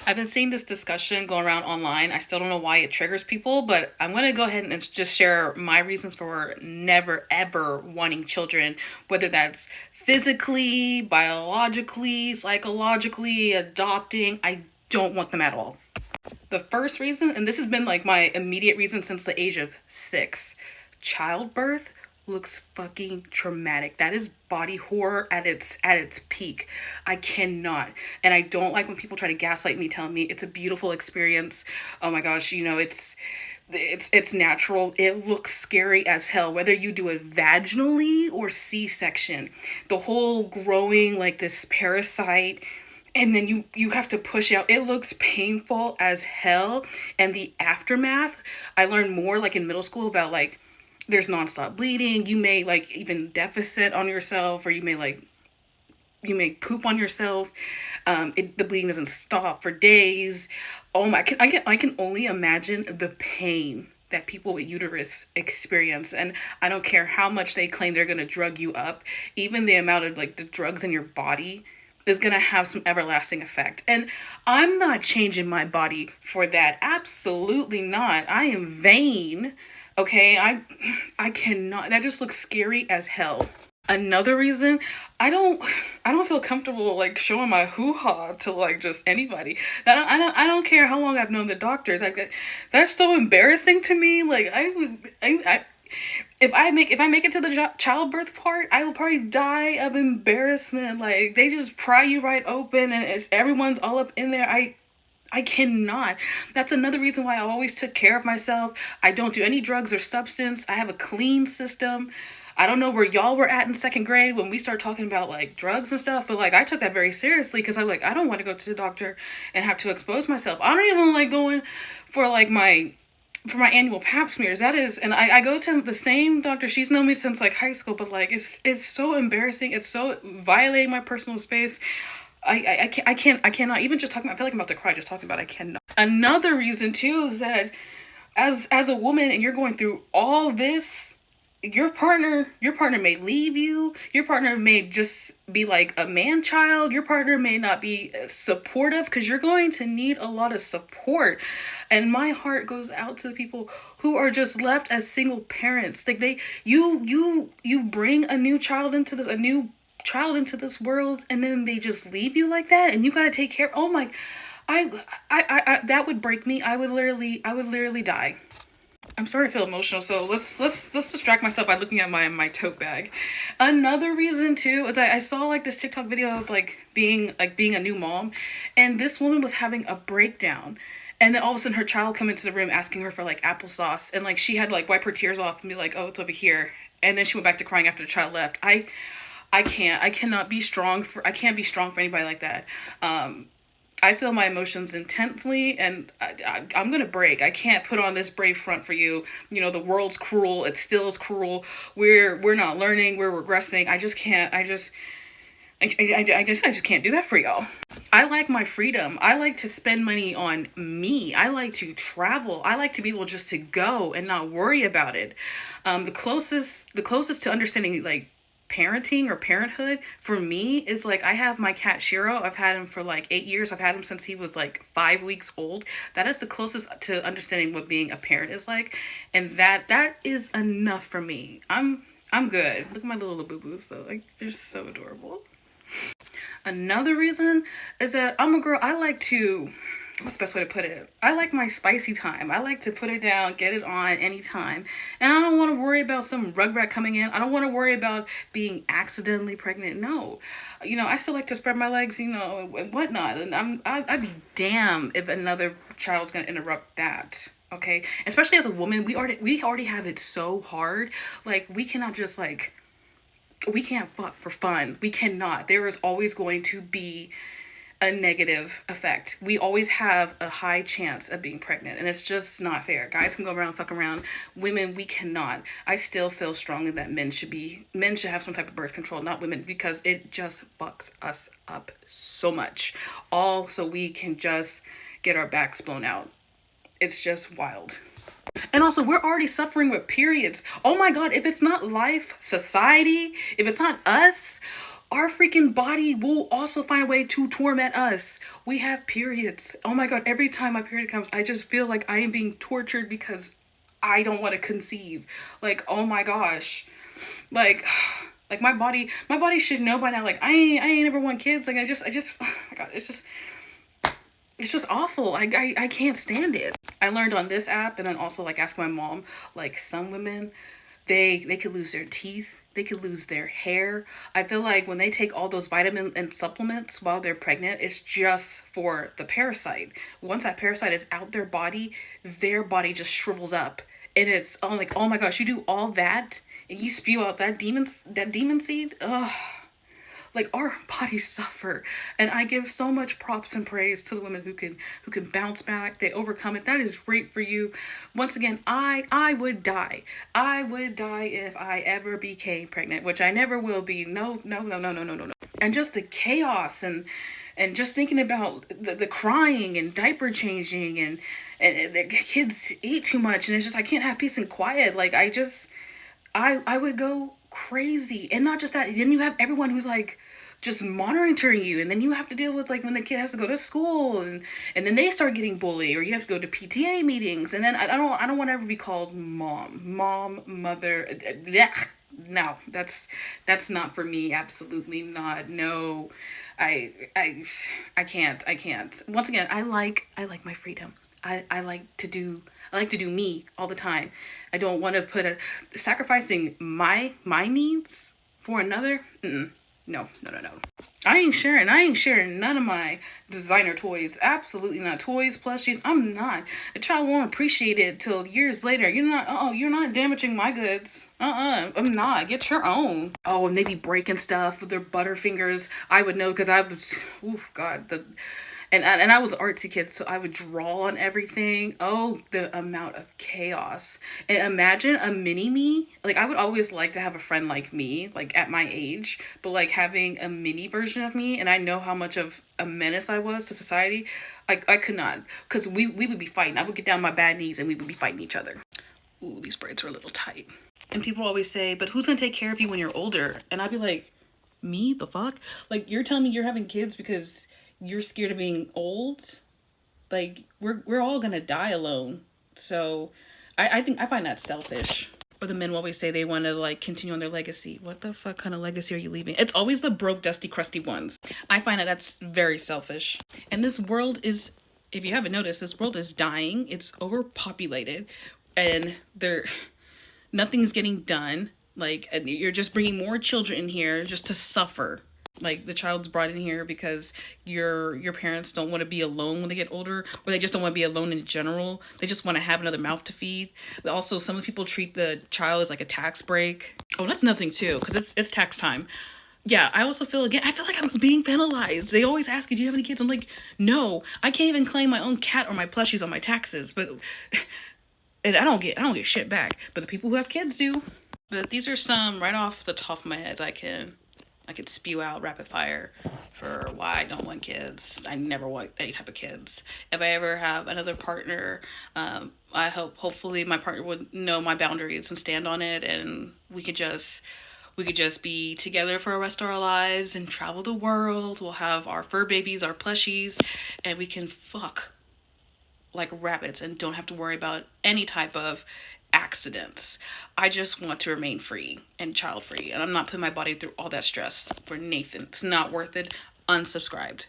I've been seeing this discussion going around online. I still don't know why it triggers people, but I'm going to go ahead and just share my reasons for never ever wanting children, whether that's physically, biologically, psychologically, adopting. I don't want them at all. The first reason, and this has been like my immediate reason since the age of 6, childbirth looks fucking traumatic. That is body horror at its peak. I cannot. And I don't like when people try to gaslight me, telling me it's a beautiful experience. Oh my gosh, it's natural. It looks scary as hell, whether you do it vaginally or C-section. The whole growing like this parasite, and then you have to push out. It looks painful as hell. And the aftermath, I learned more like in middle school about like there's nonstop bleeding. You may like even deficit on yourself, or you may poop on yourself. The bleeding doesn't stop for days. Oh my, I can only imagine the pain that people with uterus experience. And I don't care how much they claim they're gonna drug you up, even the amount of like the drugs in your body is gonna have some everlasting effect. And I'm not changing my body for that. Absolutely not. I am vain. Okay, I cannot. That just looks scary as hell. Another reason, I don't feel comfortable like showing my hoo-ha to like just anybody. I don't care how long I've known the doctor. That's so embarrassing to me. Like if I make it to the childbirth part, I will probably die of embarrassment. Like they just pry you right open and it's everyone's all up in there. I cannot. That's another reason why I always took care of myself. I don't do any drugs or substance. I have a clean system. I don't know where y'all were at in second grade when we started talking about like drugs and stuff, but like I took that very seriously because I'm like, I don't want to go to the doctor and have to expose myself. I don't even like going for like my annual pap smears. That is, and I go to the same doctor. She's known me since like high school, but like it's so embarrassing. It's so violating my personal space. I cannot even just talking about, I feel like I'm about to cry just talking about it. I cannot. Another reason too is that as a woman and you're going through all this, your partner may leave you. Your partner may just be like a man child. Your partner may not be supportive because you're going to need a lot of support. And my heart goes out to the people who are just left as single parents. Like you bring a new child into this world, and then they just leave you like that, and you got to take care. Oh my, I that would break me. I would literally die. I'm starting to feel emotional, so let's distract myself by looking at my tote bag. Another reason too is I saw like this TikTok video of being a new mom, and this woman was having a breakdown. And then all of a sudden her child come into the room asking her for like applesauce, and like she had to like wipe her tears off and be like, oh, it's over here. And then she went back to crying after the child left. I cannot be strong for, I can't be strong for anybody like that. I feel my emotions intensely, and I'm gonna break. I can't put on this brave front for you. You know, the world's cruel. It still is cruel. We're not learning. We're regressing. I just can't. I just can't do that for y'all. I like my freedom. I like to spend money on me. I like to travel. I like to be able just to go and not worry about it. The closest to understanding like parenting or parenthood for me is like I have my cat Shiro. I've had him for like 8 years. I've had him since he was like 5 weeks old. That is the closest to understanding what being a parent is like, and that is enough for me. I'm good. Look at my little boo boos though. Like they're so adorable. Another reason is that I'm a girl. I like to, what's the best way to put it? I like my spicy time. I like to put it down, get it on anytime. And I don't want to worry about some rugrat coming in. I don't want to worry about being accidentally pregnant. No. I still like to spread my legs, and whatnot. And I'd be damn if another child's going to interrupt that. Okay? Especially as a woman, we already have it so hard. Like, we cannot just like, we can't fuck for fun. We cannot. There is always going to be a negative effect. We always have a high chance of being pregnant, and it's just not fair. Guys can go around, fuck around. Women, we cannot. I still feel strongly that men should have some type of birth control, not women, because it just fucks us up so much. All so we can just get our backs blown out. It's just wild. And also, we're already suffering with periods. Oh my God, if it's not life, society, if it's not us, our freaking body will also find a way to torment us. We have periods. Oh my God, every time my period comes, I just feel like I am being tortured because I don't want to conceive. Like, oh my gosh. Like, like my body should know by now. Like, I ain't ever want kids. Like, oh my God, it's just awful. I can't stand it. I learned on this app, and then also like ask my mom, like some women, they could lose their teeth, they could lose their hair. I feel like when they take all those vitamin and supplements while they're pregnant, it's just for the parasite. Once that parasite is out their body just shrivels up. And it's like, oh my gosh, you do all that and you spew out that demon seed. Ugh, like our bodies suffer. And I give so much props and praise to the women who can bounce back, they overcome it. That is great for you. Once again, I would die. I would die if I ever became pregnant, which I never will be. No, no, no, no, no, no, no, no. And just the chaos and just thinking about the crying and diaper changing and the kids eat too much, and it's just I can't have peace and quiet. Like I would go crazy. And not just that, then you have everyone who's like just monitoring you, and then you have to deal with like when the kid has to go to school, and then they start getting bullied, or you have to go to PTA meetings, and then I don't want to ever be called mom, mother. Yeah, no, that's not for me. Absolutely not. No, I I can't. Once again, I like my freedom. I like to do me all the time. I don't want to put a sacrificing my needs for another. Mm-mm. No, no, no, no. I ain't sharing none of my designer toys. Absolutely not. Toys, plushies. I'm not. A child won't appreciate it till years later. You're not damaging my goods. I'm not. Get your own. Oh, and they be breaking stuff with their butterfingers. I would know because I was, oh God, and I was an artsy kid, so I would draw on everything. Oh, the amount of chaos. And imagine a mini me. Like, I would always like to have a friend like me, like at my age, but like having a mini version of me, and I know how much of a menace I was to society. I could not, because we would be fighting. I would get down on my bad knees and we would be fighting each other. Ooh, these braids are a little tight. And people always say, but who's gonna take care of you when you're older? And I'd be like, me? The fuck? Like, you're telling me you're having kids because you're scared of being old? Like, we're all gonna die alone. So I think I find that selfish. Or the men will always say they want to like continue on their legacy. What the fuck kind of legacy are you leaving? It's always the broke, dusty, crusty ones. I find that that's very selfish. And this world is, if you haven't noticed, this world is dying. It's overpopulated, and nothing's getting done. Like, and you're just bringing more children in here just to suffer. Like, the child's brought in here because your parents don't want to be alone when they get older, or they just don't want to be alone in general. They just want to have another mouth to feed. But also, some people treat the child as like a tax break. Oh, that's nothing too, because it's tax time. Yeah, I also feel like I'm being penalized. They always ask you, do you have any kids? I'm like, no, I can't even claim my own cat or my plushies on my taxes. But and I don't get shit back. But the people who have kids do. But these are some right off the top of my head I could spew out rapid fire for why I don't want kids. I never want any type of kids. If I ever have another partner, hopefully my partner would know my boundaries and stand on it, and we could just be together for the rest of our lives and travel the world. We'll have our fur babies, our plushies, and we can fuck like rabbits and don't have to worry about any type of accidents. I just want to remain free and child free, and I'm not putting my body through all that stress for Nathan. It's not worth it. Unsubscribed.